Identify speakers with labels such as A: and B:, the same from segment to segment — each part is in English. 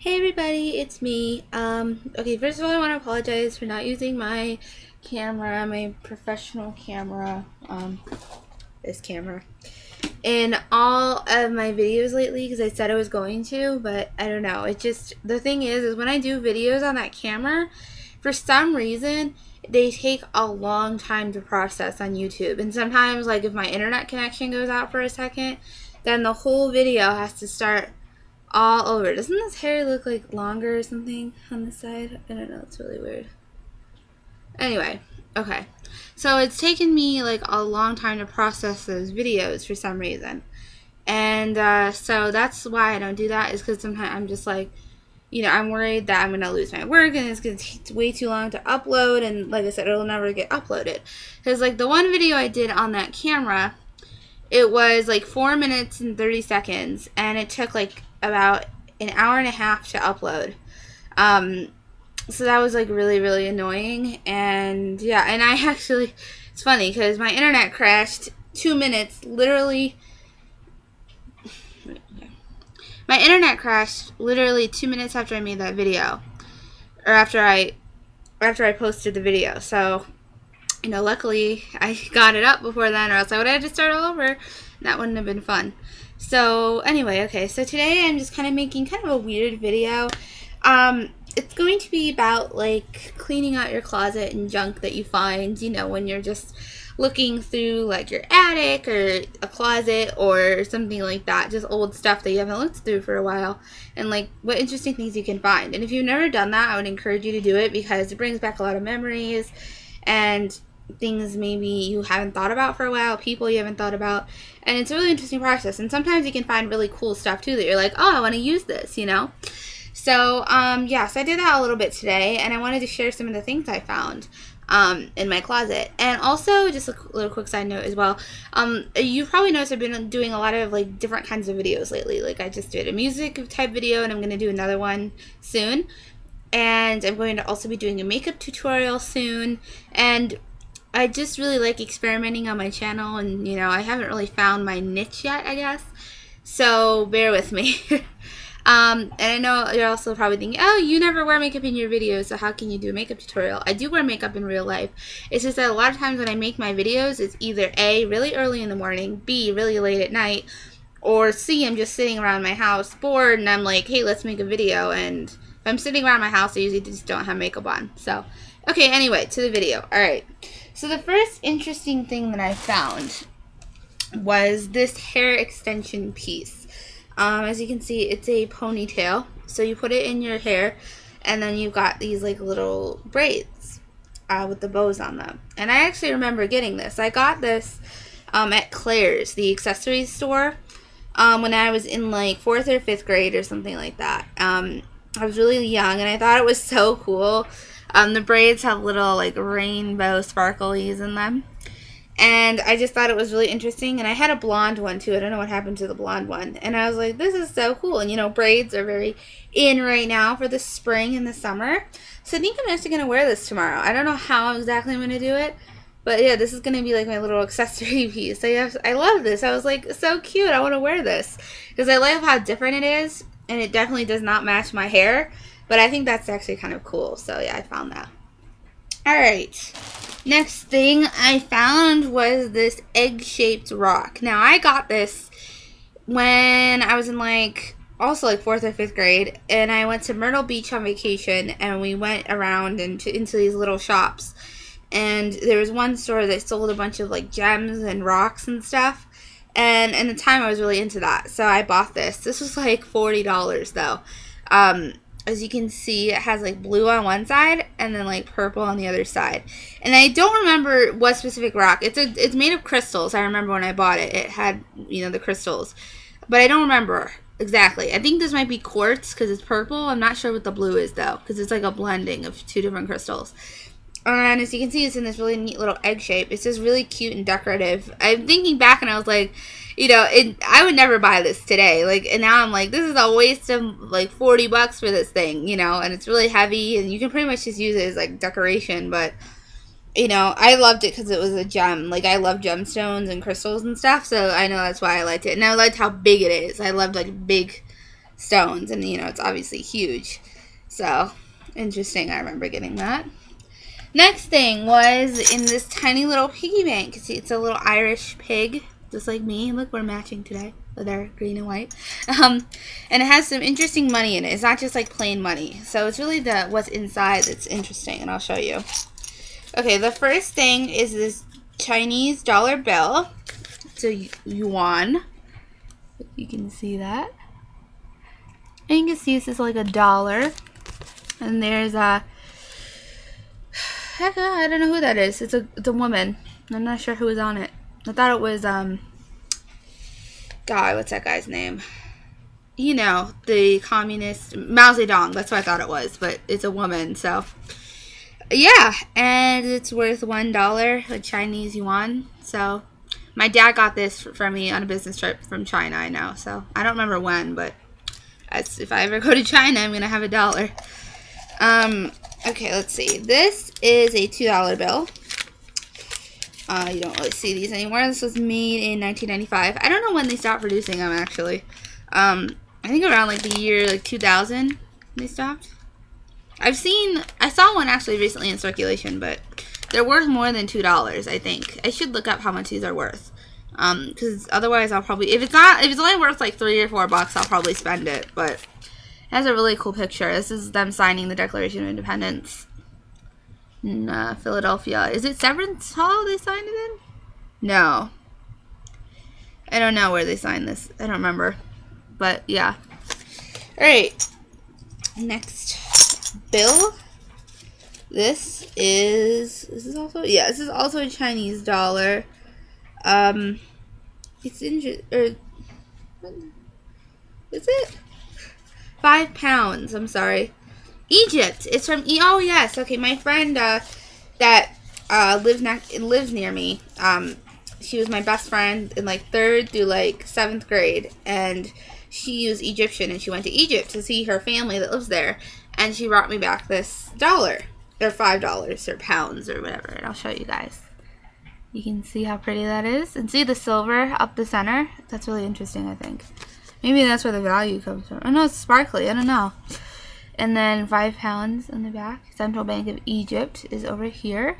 A: Hey everybody, it's me. Okay, first of all, I want to apologize for not using my camera, my professional camera, this camera, in all of my videos lately because I said I was going to, but I don't know. It just, the thing is when I do videos on that camera, for some reason, they take a long time to process on YouTube. And sometimes, like, if my internet connection goes out for a second, then the whole video has to start all over. Doesn't this hair look like longer or something on this side? I don't know. It's really weird. Anyway, okay. So it's taken me like a long time to process those videos for some reason. And so that's why I don't do that, is because sometimes I'm just like, I'm worried that I'm going to lose my work and it's going to take way too long to upload. And like I said, it'll never get uploaded. Because like the one video I did on that camera, it was like 4 minutes and 30 seconds. And it took like about an hour and a half to upload. So that was like really, really annoying. And yeah, and I actually, it's funny because my internet crashed 2 minutes, literally. My internet crashed literally 2 minutes after I made that video, or after I posted the video. So, luckily I got it up before then, or else I would have had to start all over, and that wouldn't have been fun. So anyway, okay, so today I'm just kind of making kind of a weird video. It's going to be about like cleaning out your closet and junk that you find, when you're just looking through like your attic or a closet or something like that, just old stuff that you haven't looked through for a while, and like what interesting things you can find. And if you've never done that, I would encourage you to do it because it brings back a lot of memories and things maybe you haven't thought about for a while, people you haven't thought about, and it's a really interesting process. And sometimes you can find really cool stuff too that you're like, oh, I want to use this, So, yeah, so I did that a little bit today, and I wanted to share some of the things I found in my closet. And also, just a little quick side note as well, you probably noticed I've been doing a lot of like different kinds of videos lately. Like I just did a music type video, and I'm going to do another one soon. And I'm going to also be doing a makeup tutorial soon. And I just really like experimenting on my channel, and I haven't really found my niche yet, I guess. So bear with me. And I know you're also probably thinking, oh, you never wear makeup in your videos, so how can you do a makeup tutorial? I do wear makeup in real life. It's just that a lot of times when I make my videos, it's either A, really early in the morning, B, really late at night, or C, I'm just sitting around my house bored, and I'm like, hey, let's make a video. And if I'm sitting around my house, I usually just don't have makeup on. So, okay, anyway, to the video. Alright, so the first interesting thing that I found was this hair extension piece. As you can see, it's a ponytail. So you put it in your hair, and then you've got these like little braids with the bows on them. And I actually remember getting this. I got this at Claire's, the accessories store, when I was in like 4th or 5th grade or something like that. I was really young, and I thought it was so cool. The braids have little like rainbow sparklies in them. And I just thought it was really interesting. And I had a blonde one too. I don't know what happened to the blonde one. And I was like, this is so cool. And braids are very in right now for the spring and the summer. So I think I'm actually going to wear this tomorrow. I don't know how exactly I'm going to do it. But yeah, this is going to be like my little accessory piece. I love this. I was like, so cute. I want to wear this. Because I love how different it is. And it definitely does not match my hair. But I think that's actually kind of cool. So yeah, I found that. Alright. Next thing I found was this egg-shaped rock. Now, I got this when I was in also 4th or 5th grade, and I went to Myrtle Beach on vacation, and we went around into these little shops. And there was one store that sold a bunch of like gems and rocks and stuff. And in the time I was really into that, so I bought this. This was like $40 though. As you can see, it has like blue on one side and then like purple on the other side. And I don't remember what specific rock. It's made of crystals. I remember when I bought it. It had, the crystals. But I don't remember exactly. I think this might be quartz because it's purple. I'm not sure what the blue is though, because it's like a blending of 2 different crystals. And as you can see, it's in this really neat little egg shape. It's just really cute and decorative. I'm thinking back and I was like, I would never buy this today. And now I'm like, this is a waste of like $40 for this thing, and it's really heavy, and you can pretty much just use it as like decoration. But, I loved it because it was a gem. Like, I love gemstones and crystals and stuff, so I know that's why I liked it. And I liked how big it is. I loved like big stones, and you know, it's obviously huge. So interesting. I remember getting that. Next thing was in this tiny little piggy bank. See, it's a little Irish pig, just like me. Look, we're matching today with our green and white. And it has some interesting money in it. It's not just like plain money. So it's really the what's inside that's interesting, and I'll show you. Okay, the first thing is this Chinese dollar bill. It's a yuan. You can see that. And you can see this is like $1. And there's a heck, I don't know who that is. It's a woman. I'm not sure who was on it. I thought it was God, what's that guy's name? You know, the communist Mao Zedong. That's what I thought it was, but it's a woman. So yeah, and it's worth $1, a Chinese yuan. So my dad got this for me on a business trip from China. I know. So I don't remember when, but if I ever go to China, I'm gonna have $1. Okay, let's see. This is a $2 bill. You don't really see these anymore. This was made in 1995. I don't know when they stopped producing them, actually. I think around like the year like 2000 they stopped. I saw one actually recently in circulation, but they're worth more than $2, I think. I should look up how much these are worth. Because otherwise I'll probably, if it's only worth like $3 or $4, I'll probably spend it, but it has a really cool picture. This is them signing the Declaration of Independence in Philadelphia. Is it Severance Hall they signed it in? No. I don't know where they signed this. I don't remember. But, yeah. Alright. Next bill. This is also a Chinese dollar. It's is it? 5 pounds, I'm sorry. Egypt. It's from, oh yes, okay, my friend that lives near me, she was my best friend in like 3rd through like 7th grade, and she was Egyptian, and she went to Egypt to see her family that lives there, and she brought me back this dollar, or $5, or pounds, or whatever, and I'll show you guys. You can see how pretty that is, and see the silver up the center? That's really interesting, I think. Maybe that's where the value comes from. Oh no, it's sparkly. I don't know. And then 5 pounds on the back. Central Bank of Egypt is over here.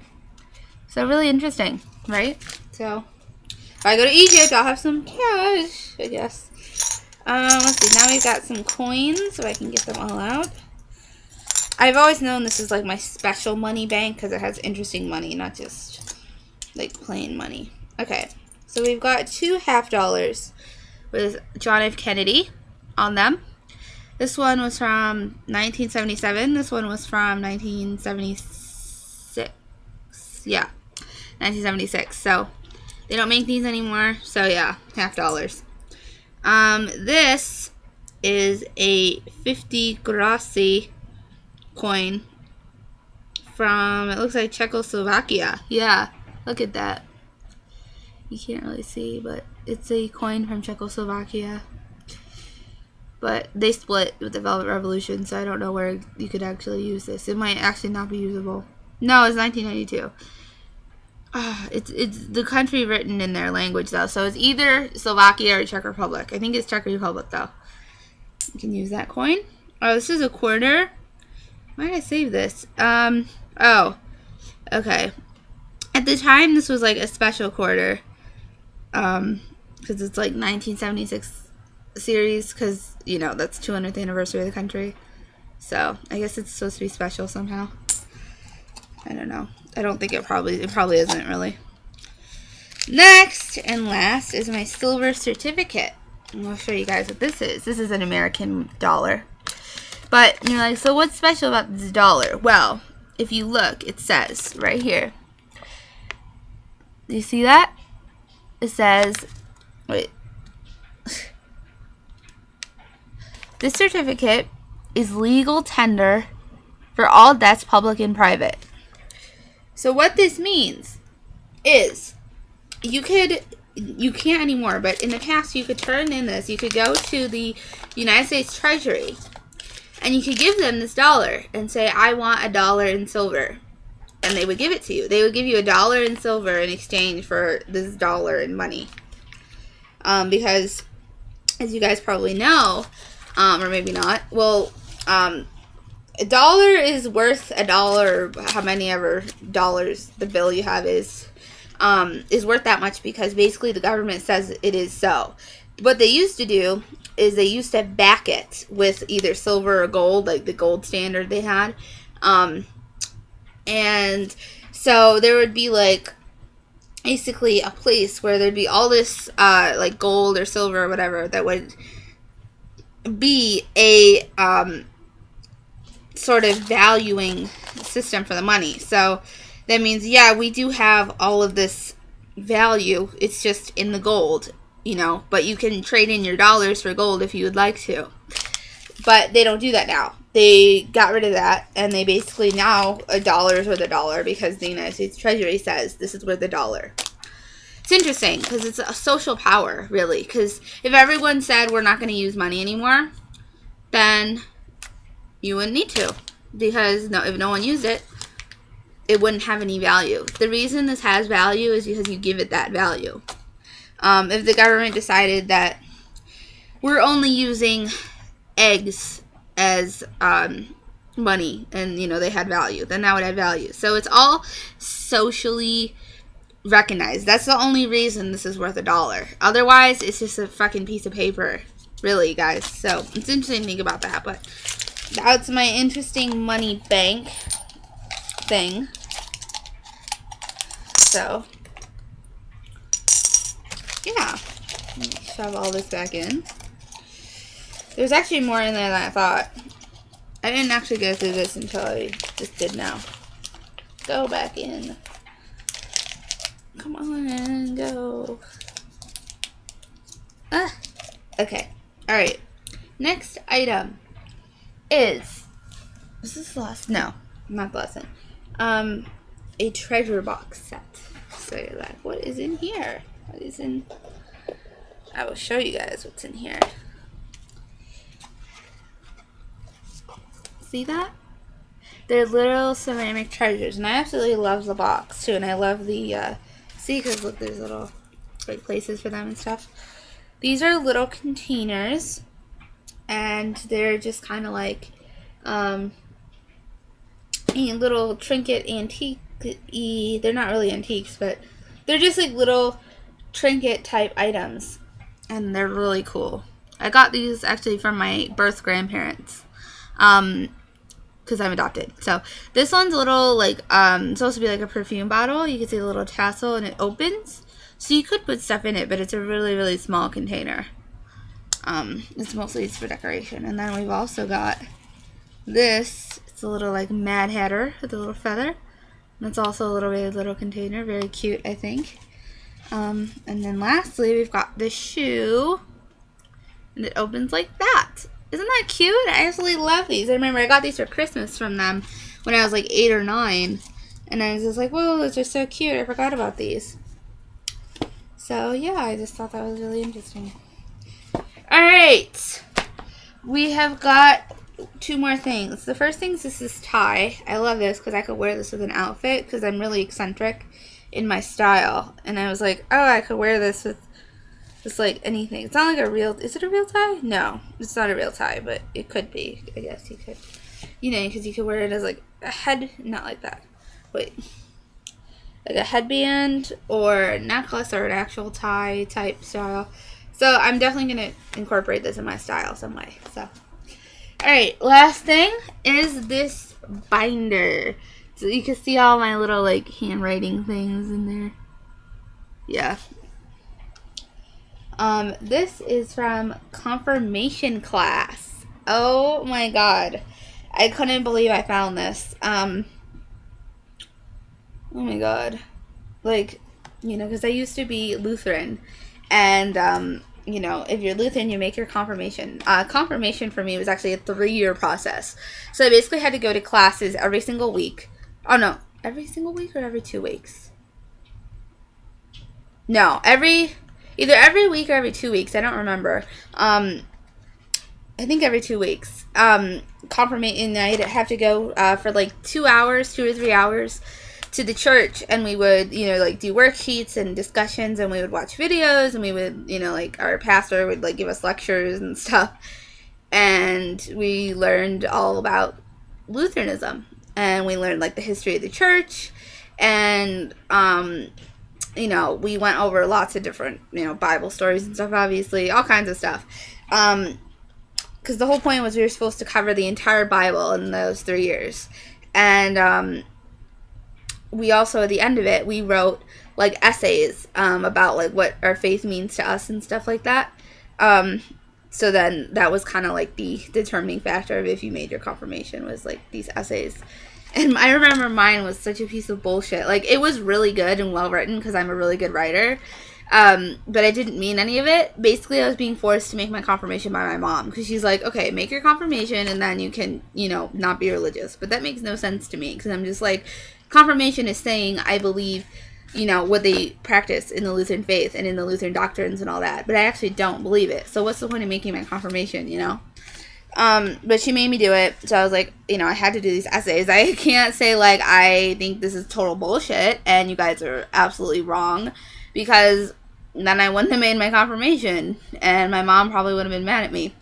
A: So really interesting, right? So if I go to Egypt, I'll have some cash, I guess. Let's see. Now we've got some coins, so I can get them all out. I've always known this is like my special money bank because it has interesting money, not just like plain money. Okay, so we've got 2 $50 with John F. Kennedy on them. This one was from 1977. This one was from 1976. Yeah, 1976. So they don't make these anymore. So yeah, $50. This is a 50 grossi coin from, it looks like Czechoslovakia. Yeah, look at that. You can't really see, but it's a coin from Czechoslovakia. But they split with the Velvet Revolution, so I don't know where you could actually use this. It might actually not be usable. No, it's 1992. It's the country written in their language, though. So it's either Slovakia or Czech Republic. I think it's Czech Republic, though. You can use that coin. Oh, this is a quarter. Why did I save this? Oh. Okay. At the time, this was like a special quarter. Because it's like 1976 series, because, you know, that's 200th anniversary of the country. So, I guess it's supposed to be special somehow. I don't know. I don't think it probably isn't really. Next and last is my silver certificate. And I'll show you guys what this is. This is an American dollar. But you're like, so what's special about this dollar? Well, if you look, it says right here. Do you see that? It says, wait. This certificate is legal tender for all debts, public and private. So what this means is you can't anymore, but in the past you could turn in this. You could go to the United States Treasury and you could give them this dollar and say, I want $1 in silver. And they would give it to you. They would give you $1 in silver in exchange for this dollar in money. Because, as you guys probably know, or maybe not. Well, a dollar is worth a dollar, or how many ever dollars the bill you have is worth that much because basically the government says it is so. What they used to do is they used to back it with either silver or gold, like the gold standard they had. And so there would be like basically a place where there'd be all this like gold or silver or whatever that would be a sort of valuing system for the money. So that means, yeah, we do have all of this value. It's just in the gold, you know, but you can trade in your dollars for gold if you would like to. But they don't do that now. They got rid of that, and they basically now a dollar is worth a dollar because the United States Treasury says this is worth a dollar. It's interesting because it's a social power, really. Because if everyone said we're not going to use money anymore, then you wouldn't need to. Because if no one used it, it wouldn't have any value. The reason this has value is because you give it that value. If the government decided that we're only using eggs as money and, you know, they had value, then that would have value. So it's all socially recognized. That's the only reason this is worth a dollar. Otherwise, it's just a fucking piece of paper, really, guys. So it's interesting to think about that. But that's my interesting money bank thing. So yeah, shove all this back in. There's actually more in there than I thought. I didn't actually go through this until I just did now. Go back in. Come on, go. Ah, okay. Alright. Next item is this the last? No, not the last one. A treasure box set. So you're like, what is in here? What is in? I will show you guys what's in here. See that? They're little ceramic treasures, and I absolutely love the box too, and I love the see, because look, there's little like places for them and stuff. These are little containers, and they're just kind of like a little trinket antique-y. They're not really antiques, but they're just like little trinket type items, and they're really cool. I got these actually from my birth grandparents. Because I'm adopted. So this one's a little like it's supposed to be like a perfume bottle. You can see the little tassel and it opens, so you could put stuff in it, but it's a really, really small container. It's mostly for decoration. And then we've also got this. It's a little like Mad Hatter with a little feather, and it's also a little container, very cute, I think. And then lastly we've got this shoe, and it opens like that. Isn't that cute? I absolutely love these. I remember I got these for Christmas from them when I was like 8 or 9. And I was just like, whoa, those are so cute. I forgot about these. So, yeah, I just thought that was really interesting. Alright. We have got 2 more things. The first thing is this tie. I love this because I could wear this with an outfit because I'm really eccentric in my style. And I was like, oh, I could wear this with just like anything. It's not like a real, is it a real tie? No, it's not a real tie, but it could be. I guess you could, you know, because you could wear it as like a head, not like that. Wait. Like a headband or a necklace or an actual tie type style. So I'm definitely going to incorporate this in my style some way. So, alright, last thing is this binder. So you can see all my little like handwriting things in there. Yeah. This is from confirmation class. Oh my god. I couldn't believe I found this. Oh my god. Like, you know, because I used to be Lutheran. And, you know, if you're Lutheran, you make your confirmation. Confirmation for me was actually a 3-year process. So I basically had to go to classes every single week. Oh no, every single week or every 2 weeks? No, either every week or every 2 weeks. I don't remember. I think every 2 weeks. Confirmation, I'd have to go for like 2 hours, 2 or 3 hours to the church, and we would, you know, like do worksheets and discussions, and we would watch videos, and we would, you know, like our pastor would like give us lectures and stuff. and we learned all about Lutheranism, and we learned like the history of the church, and you know, we went over lots of different, you know, Bible stories and stuff, obviously, all kinds of stuff. Because the whole point was we were supposed to cover the entire Bible in those 3 years. And we also, at the end of it, we wrote, like, essays about, like, what our faith means to us and stuff like that. So then that was kind of, like, the determining factor of if you made your confirmation was, like, these essays. And I remember mine was such a piece of bullshit. Like, it was really good and well written because I'm a really good writer. But I didn't mean any of it. Basically, I was being forced to make my confirmation by my mom. Because she's like, okay, make your confirmation and then you can, you know, not be religious. But that makes no sense to me. Because I'm just like, confirmation is saying I believe, you know, what they practice in the Lutheran faith and in the Lutheran doctrines and all that. But I actually don't believe it. So what's the point of making my confirmation, you know? But she made me do it, so I was like, you know, I had to do these essays. I can't say, like, I think this is total bullshit, and you guys are absolutely wrong, because then I wouldn't have made my confirmation, and my mom probably would have been mad at me.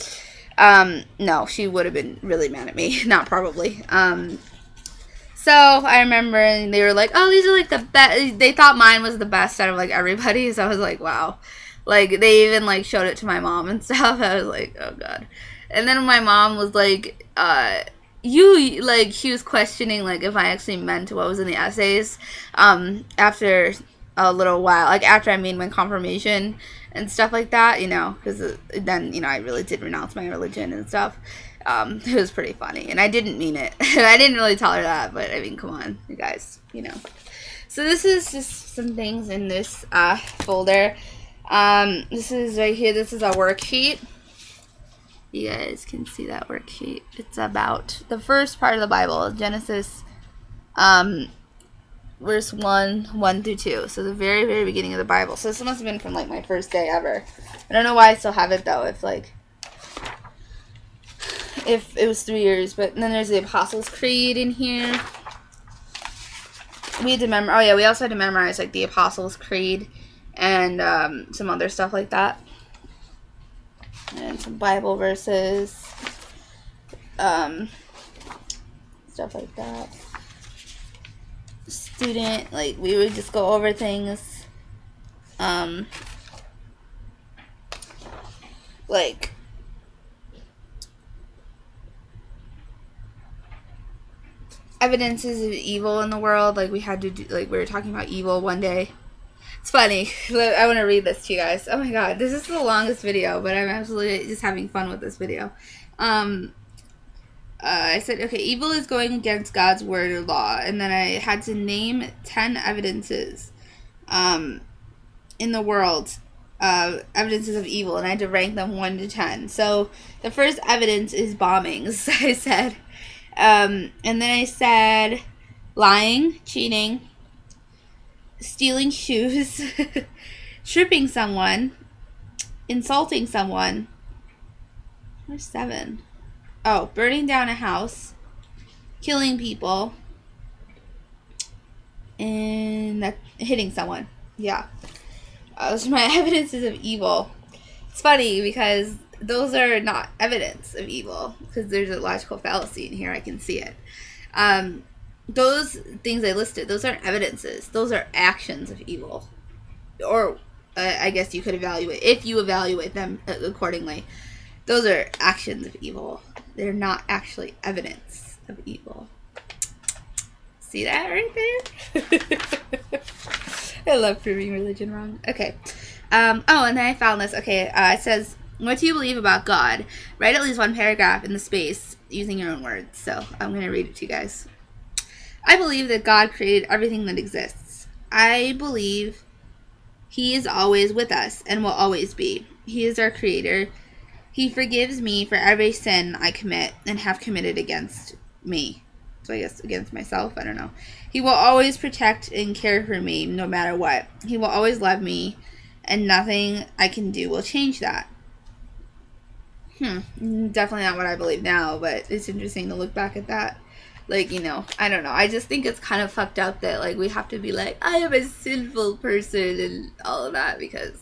A: No, she would have been really mad at me, not probably. So I remember, and they were like, oh, these are, like, the best. They thought mine was the best out of, like, everybody, so I was like, wow. Like, they even, like, showed it to my mom and stuff. I was like, oh, God. And then my mom was like, she was questioning, like, if I actually meant what was in the essays, after a little while, like, after I made my confirmation and stuff like that, you know, because then, you know, I really did renounce my religion and stuff. It was pretty funny, and I didn't mean it. I didn't really tell her that, but, I mean, come on, you guys, you know. So this is just some things in this, folder. This is right here, this is a worksheet. You guys can see that worksheet. It's about the first part of the Bible, Genesis, verse 1 through 2. So the very, very beginning of the Bible. So this must have been from, like, my first day ever. I don't know why I still have it, though, if it was 3 years. But then there's the Apostles' Creed in here. We had to memorize, oh yeah, we also had to memorize, like, the Apostles' Creed and some other stuff like that. And some Bible verses, stuff like that. Student, like, we would just go over things, like, evidences of evil in the world. Like, we had to do, like, we were talking about evil one day. It's funny. I want to read this to you guys. Oh my god, this is the longest video, but I'm absolutely just having fun with this video. I said, okay, evil is going against God's word or law, and then I had to name 10 evidences in the world, evidences of evil, and I had to rank them 1 to 10. So the first evidence is bombings, I said. And then I said lying, cheating, stealing shoes, tripping someone, insulting someone. There's 7. Oh, burning down a house, killing people, and hitting someone. Yeah. Those are my evidences of evil. It's funny because those are not evidence of evil, because there's a logical fallacy in here. I can see it. Those things I listed, those aren't evidences. Those are actions of evil. Or, I guess you could evaluate, if you evaluate them accordingly. Those are actions of evil. They're not actually evidence of evil. See that right there? I love proving religion wrong. Okay. Oh, and then I found this. Okay, it says, what do you believe about God? Write at least 1 paragraph in the space using your own words. So, I'm going to read it to you guys. I believe that God created everything that exists. I believe He is always with us and will always be. He is our creator. He forgives me for every sin I commit and have committed against me. So I guess against myself, I don't know. He will always protect and care for me no matter what. He will always love me, and nothing I can do will change that. Definitely not what I believe now, but it's interesting to look back at that. Like, you know, I don't know. I just think it's kind of fucked up that, like, we have to be like, I am a sinful person and all of that, because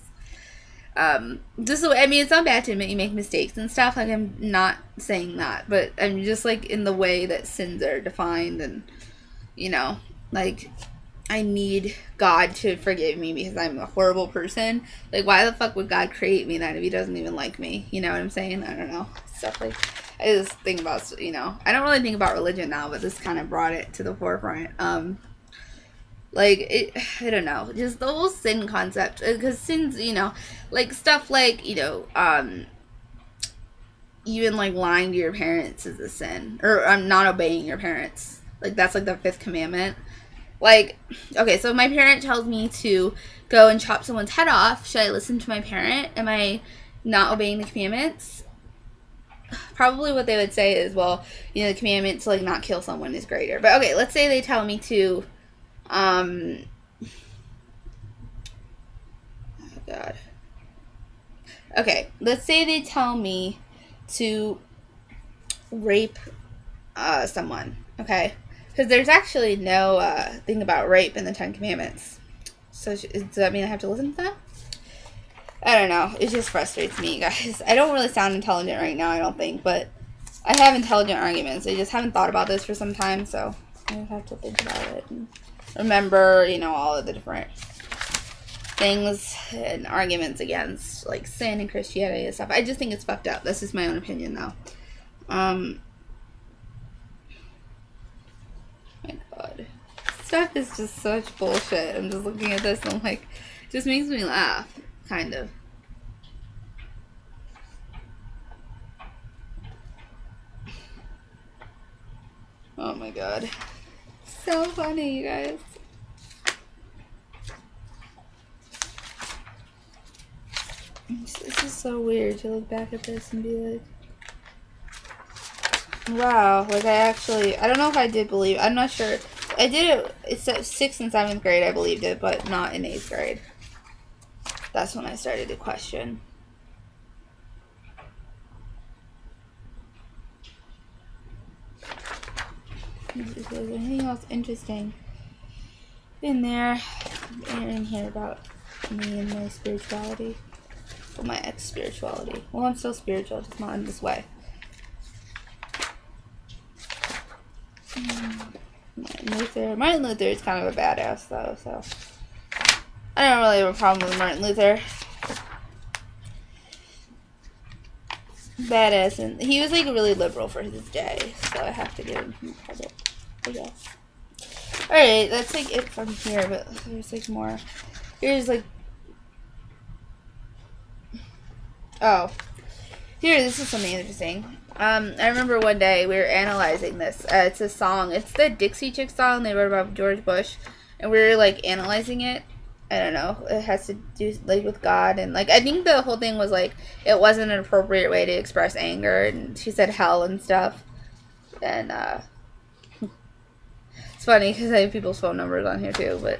A: just the way, I mean, it's not bad to admit you make mistakes and stuff, like, I'm not saying that, but I'm just, like, in the way that sins are defined, and, you know, like, I need God to forgive me because I'm a horrible person. Like, why the fuck would God create me then if he doesn't even like me? You know what I'm saying? I don't know. Stuff like, I just think about, you know, I don't really think about religion now, but this kind of brought it to the forefront. Like, I don't know, just the whole sin concept, because sins, you know, like, stuff like, you know, even, like, lying to your parents is a sin, or not obeying your parents, like, that's, like, the 5th commandment. Like, okay, so if my parent tells me to go and chop someone's head off, should I listen to my parent? Am I not obeying the commandments? Probably what they would say is, well, you know, the commandment to, like, not kill someone is greater. But, okay, let's say they tell me to, oh, God. Okay, let's say they tell me to rape, someone, okay? Because there's actually no thing about rape in the 10 Commandments. So does that mean I have to listen to that? I don't know. It just frustrates me, guys. I don't really sound intelligent right now, I don't think. But I have intelligent arguments. I just haven't thought about this for some time. So I have to think about it. And remember, you know, all of the different things and arguments against, like, sin and Christianity and stuff. I just think it's fucked up. That's just my own opinion, though. My God, stuff is just such bullshit. I'm just looking at this and I'm like, it just makes me laugh, kind of. Oh my God, so funny, you guys. It's just so weird to look back at this and be like, wow, like, I don't know if I did believe, I'm not sure. I did it, it's at 6th and 7th grade, I believed it, but not in 8th grade. That's when I started to question. Is there anything else interesting in there, in here about me and my spirituality? Well, my ex-spirituality. Well, I'm still spiritual, just not in this way. Martin Luther is kind of a badass, though, so I don't really have a problem with Martin Luther. Badass, and he was, like, really liberal for his day, so I have to give him some credit, I guess. Alright, that's, like, it from here, but there's, like, more. Here's, like, oh, here, this is something interesting. I remember one day we were analyzing this. It's a song. It's the Dixie Chicks song they wrote about George Bush. And we were, like, analyzing it. I don't know. It has to do, like, with God. And, like, I think the whole thing was, like, it wasn't an appropriate way to express anger. And she said hell and stuff. And, it's funny because I have people's phone numbers on here, too. But,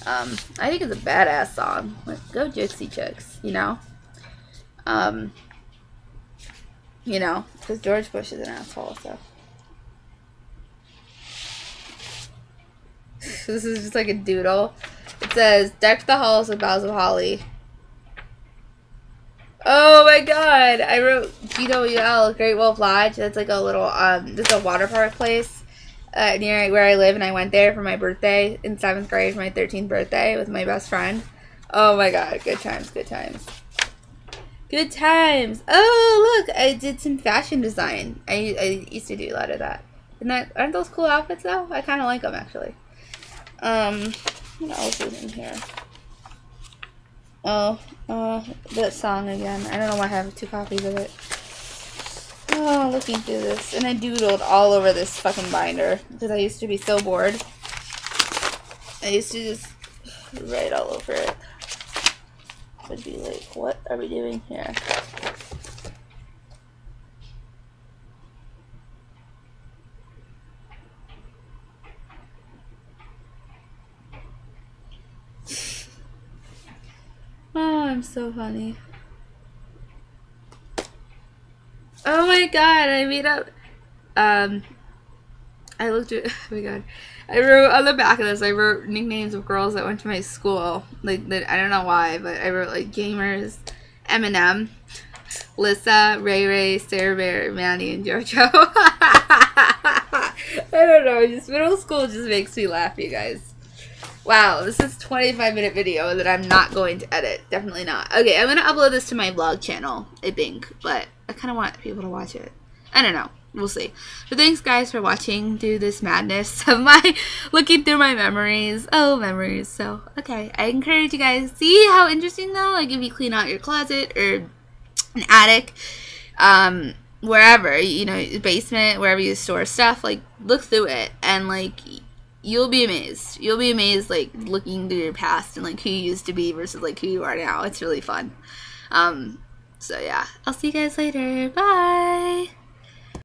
A: I think it's a badass song. Like, go Dixie Chicks, you know? You know, because George Bush is an asshole, so. This is just like a doodle. It says, deck the halls with boughs of holly. Oh my God! I wrote GWL, Great Wolf Lodge. That's like a little, this is a water park place near where I live, and I went there for my birthday in 7th grade for my 13th birthday with my best friend. Oh my God, good times, good times. Good times. Oh, look, I did some fashion design. I used to do a lot of that. Aren't those cool outfits, though? I kind of like them, actually. What else is in here? Oh, that song again. I don't know why I have 2 copies of it. Oh, looking through this. And I doodled all over this fucking binder because I used to be so bored. I used to just write all over it. Would be like, what are we doing here? Oh, I'm so funny. Oh my God, I made up, I looked at, oh my God, I wrote on the back of this, I wrote nicknames of girls that went to my school, like, that, I don't know why, but I wrote, like, gamers, Eminem, Lissa, Ray Ray, Sarah Bear, Manny, and JoJo. I don't know, just middle school just makes me laugh, you guys. Wow, this is a 25-minute video that I'm not going to edit. Definitely not. Okay, I'm going to upload this to my vlog channel, I think. But I kind of want people to watch it. I don't know. We'll see. But thanks, guys, for watching through this madness of my looking through my memories. Oh, memories. So, okay. I encourage you guys. See how interesting, though? Like, if you clean out your closet or an attic, wherever, you know, basement, wherever you store stuff, like, look through it. And, like, you'll be amazed. You'll be amazed, like, looking through your past and, like, who you used to be versus, like, who you are now. It's really fun. So, yeah. I'll see you guys later. Bye!